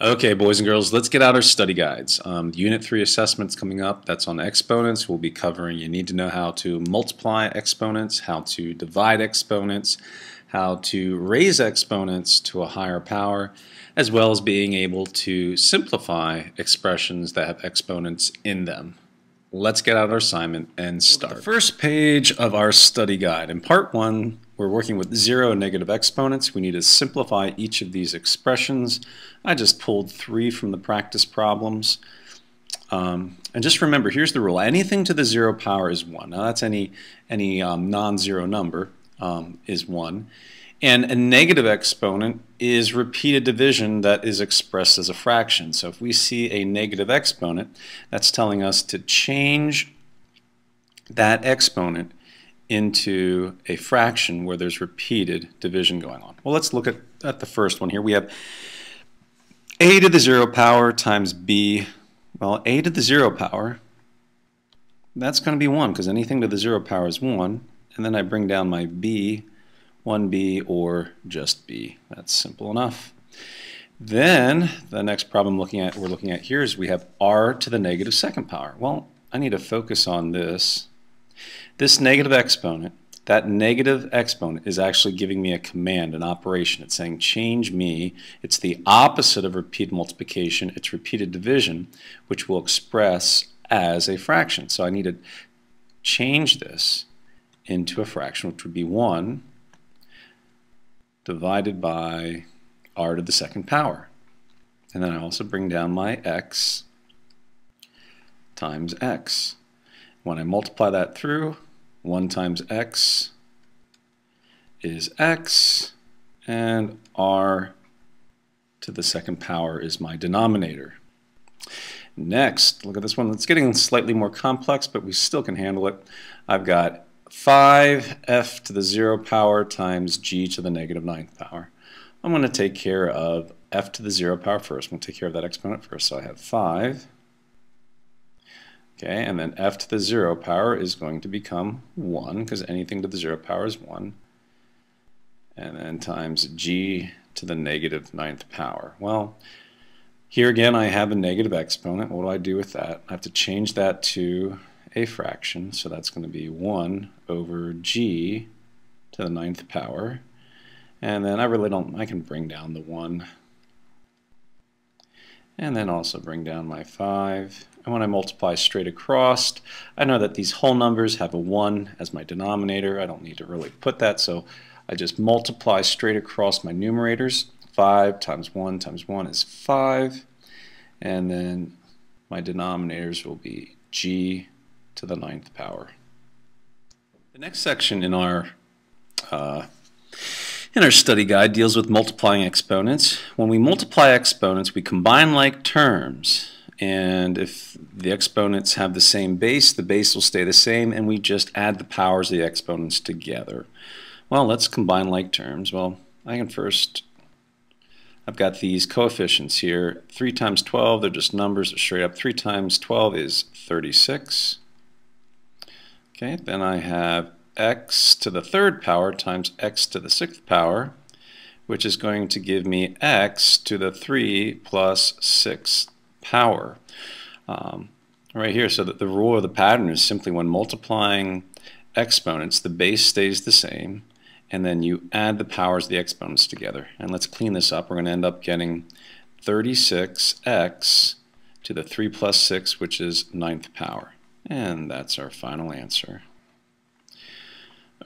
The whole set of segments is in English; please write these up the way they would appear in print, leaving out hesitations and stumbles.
Okay, boys and girls, let's get out our study guides. Unit 3 assessment's coming up. That's on exponents. We'll be covering you need to know how to multiply exponents, how to divide exponents, how to raise exponents to a higher power, as well as being able to simplify expressions that have exponents in them. Let's get out our assignment and start. The first page of our study guide. In part 1, we're working with 0 and negative exponents. We need to simplify each of these expressions. I just pulled 3 from the practice problems. And just remember, here's the rule. Anything to the 0 power is 1. Now that's any non-zero number is 1. And a negative exponent is repeated division that is expressed as a fraction. So if we see a negative exponent, that's telling us to change that exponent into a fraction where there's repeated division going on. Well, let's look at the first one here. We have a to the 0 power times b. Well, a to the 0 power, that's going to be 1 because anything to the 0 power is 1. And then I bring down my b, 1b or just b. That's simple enough. Then the next problem we're looking at here is we have r to the negative second power. Well, I need to focus on this. This negative exponent, that negative exponent is actually giving me a command, an operation. It's saying change me. It's the opposite of repeated multiplication. It's repeated division, which we'll express as a fraction. So I need to change this into a fraction, which would be 1 divided by r to the second power. And then I also bring down my x times x. When I multiply that through, 1 times x is x, and r to the second power is my denominator. Next, look at this one. It's getting slightly more complex, but we still can handle it. I've got 5f to the 0 power times g to the negative 9th power. I'm going to take care of f to the 0 power first. I'm going to take care of that exponent first. So I have 5. Okay, and then f to the 0 power is going to become 1 because anything to the 0 power is 1. And then times g to the negative 9th power. Well, here again I have a negative exponent. What do I do with that? I have to change that to a fraction, so that's going to be 1 over g to the 9th power. And then I can bring down the 1. And then also bring down my 5. And when I multiply straight across, I know that these whole numbers have a 1 as my denominator. I don't need to really put that, so I just multiply straight across my numerators. 5 times 1 is 5. And then my denominators will be g to the 9th power. The next section in our study guide deals with multiplying exponents. When we multiply exponents, we combine like terms, and if the exponents have the same base, the base will stay the same, and we just add the powers of the exponents together. Well, let's combine like terms. Well, I've got these coefficients here. 3 times 12, they're just numbers, they're straight up. 3 times 12 is 36. Okay, then I have x to the 3rd power times x to the 6th power, which is going to give me x to the 3 plus 6th power. Right here, so that the rule of the pattern is simply when multiplying exponents, the base stays the same, and then you add the powers of the exponents together. And let's clean this up. We're going to end up getting 36x to the 3 plus 6, which is 9th power. And that's our final answer.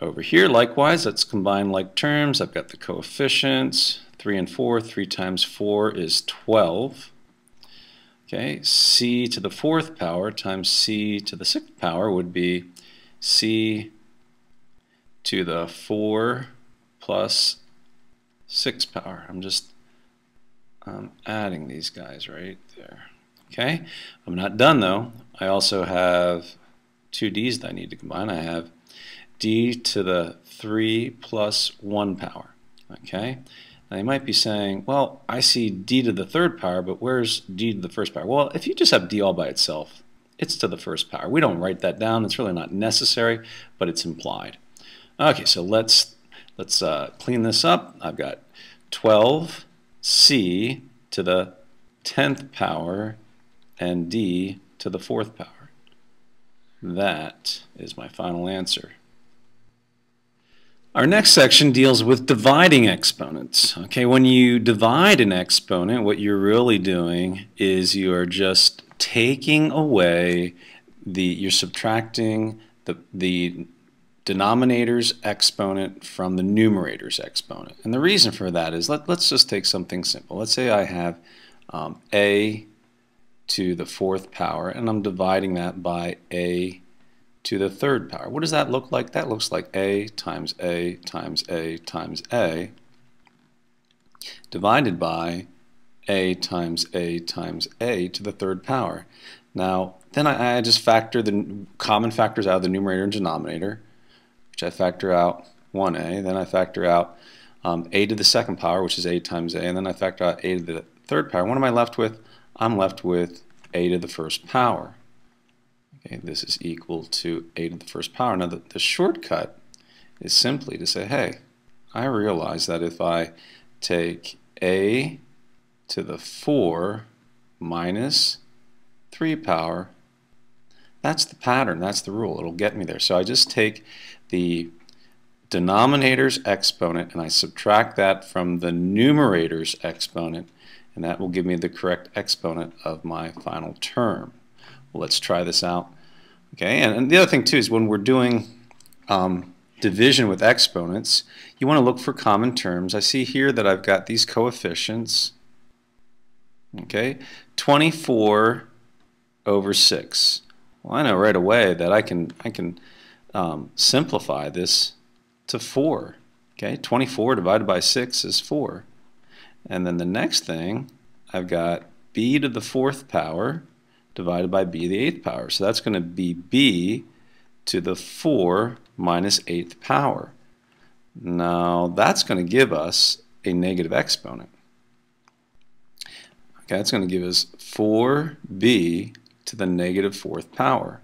Over here, likewise, let's combine like terms. I've got the coefficients, 3 and 4. 3 times 4 is 12. Okay, c to the 4th power times c to the 6th power would be c to the 4 plus 6 power. I'm just adding these guys right there. Okay, I'm not done though. I also have 2 d's that I need to combine. I have d to the 3 plus 1 power. Okay, now you might be saying, well, I see d to the 3rd power, but where's d to the 1st power? Well, if you just have d all by itself, it's to the 1st power. We don't write that down. It's really not necessary, but it's implied. Okay, so let's clean this up. I've got 12c to the 10th power and d to the 4th power. That is my final answer. Our next section deals with dividing exponents. Okay, when you divide an exponent, what you're really doing is you are just taking away you're subtracting the denominator's exponent from the numerator's exponent. And the reason for that is, let's just take something simple. Let's say I have a to the 4th power, and I'm dividing that by a to the 3rd power. What does that look like? That looks like a times a times a times a divided by a times a times a to the 3rd power. Now, then I just factor the common factors out of the numerator and denominator, which I factor out 1a. Then I factor out a to the 2nd power, which is a times a, and then I factor out a to the 3rd power. What am I left with? I'm left with a to the 1st power. Okay, this is equal to a to the 1st power. Now the shortcut is simply to say, hey, I realize that if I take a to the 4 minus 3 power, that's the pattern, that's the rule, it'll get me there. So I just take the denominator's exponent and I subtract that from the numerator's exponent, and that will give me the correct exponent of my final term. Well, let's try this out. Okay, and the other thing too is when we're doing division with exponents, you want to look for common terms. I see here that I've got these coefficients. Okay, 24 over 6. Well, I know right away that I can simplify this to 4. Okay, 24 divided by 6 is 4. And then the next thing, I've got b to the 4th power divided by b to the 8th power. So that's going to be b to the 4 minus 8th power. Now that's going to give us a negative exponent. Okay, that's going to give us 4b to the negative 4th power.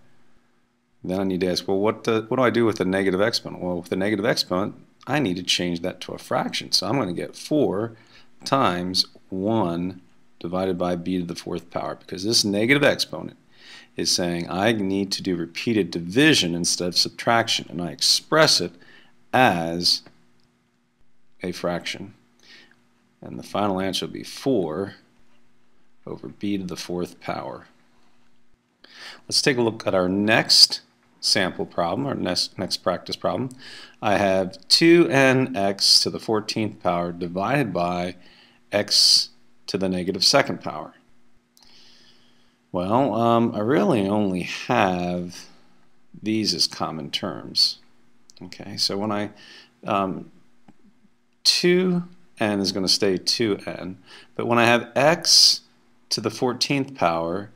Then I need to ask, well, what do I do with the negative exponent? Well, with the negative exponent, I need to change that to a fraction. So I'm going to get 4 times 1 divided by b to the 4th power, because this negative exponent is saying I need to do repeated division instead of subtraction, and I express it as a fraction. And the final answer will be 4 over b to the 4th power. Let's take a look at our next sample problem, or next practice problem. I have 2nx to the 14th power divided by x to the negative 2nd power. Well, I really only have these as common terms. Okay, so when 2n is going to stay 2n, but when I have x to the 14th power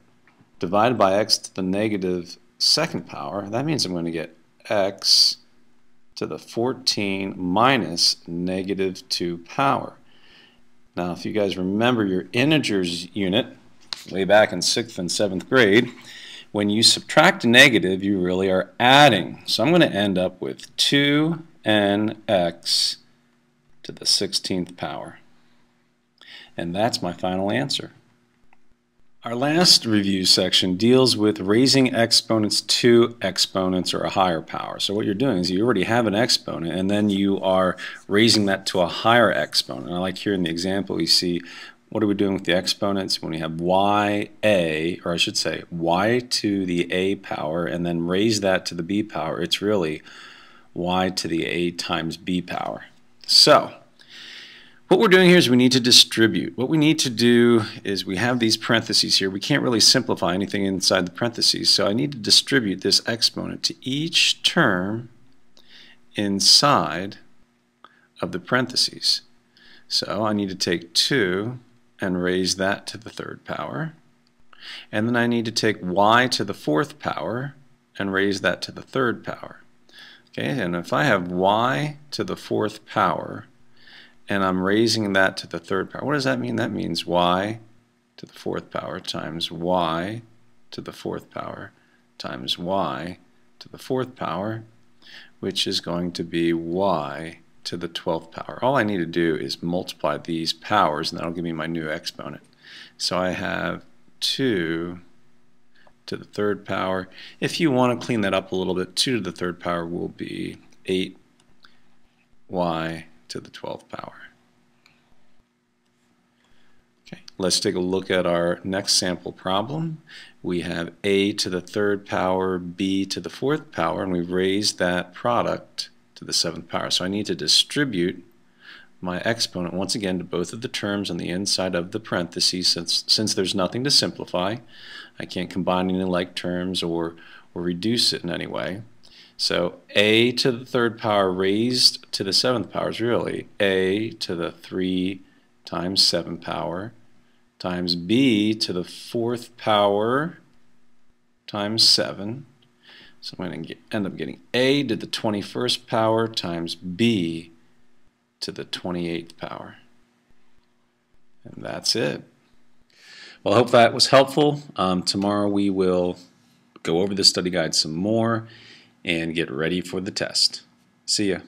divided by x to the negative 2nd power, that means I'm going to get x to the 14 minus negative 2 power. Now, if you guys remember your integers unit way back in 6th and 7th grade, when you subtract a negative, you really are adding. So I'm going to end up with 2nx to the 16th power. And that's my final answer. Our last review section deals with raising exponents to exponents or a higher power. So what you're doing is you already have an exponent and then you are raising that to a higher exponent. And I like here in the example you see, what are we doing with the exponents? When we have y a, or I should say y to the a power and then raise that to the b power, it's really y to the a times b power. So what we're doing here is we need to distribute. What we need to do is we have these parentheses here. We can't really simplify anything inside the parentheses, so I need to distribute this exponent to each term inside of the parentheses. So I need to take 2 and raise that to the 3rd power. And then I need to take y to the 4th power and raise that to the 3rd power. Okay, and if I have y to the 4th power and I'm raising that to the 3rd power, what does that mean? That means y to the 4th power times y to the 4th power times y to the 4th power, which is going to be y to the 12th power. All I need to do is multiply these powers and that'll give me my new exponent. So I have 2 to the third power. If you want to clean that up a little bit, 2 to the third power will be 8y to the 12th power. Okay, let's take a look at our next sample problem. We have a to the third power, b to the fourth power, and we've raised that product to the 7th power. So I need to distribute my exponent once again to both of the terms on the inside of the parentheses. Since there's nothing to simplify, I can't combine any like terms or reduce it in any way. So a to the third power raised to the 7th power is really a to the 3 times 7 power times b to the 4th power times 7. So I'm going to end up getting a to the 21st power times b to the 28th power. And that's it. Well, I hope that was helpful. Tomorrow we will go over the study guide some more and get ready for the test. See ya.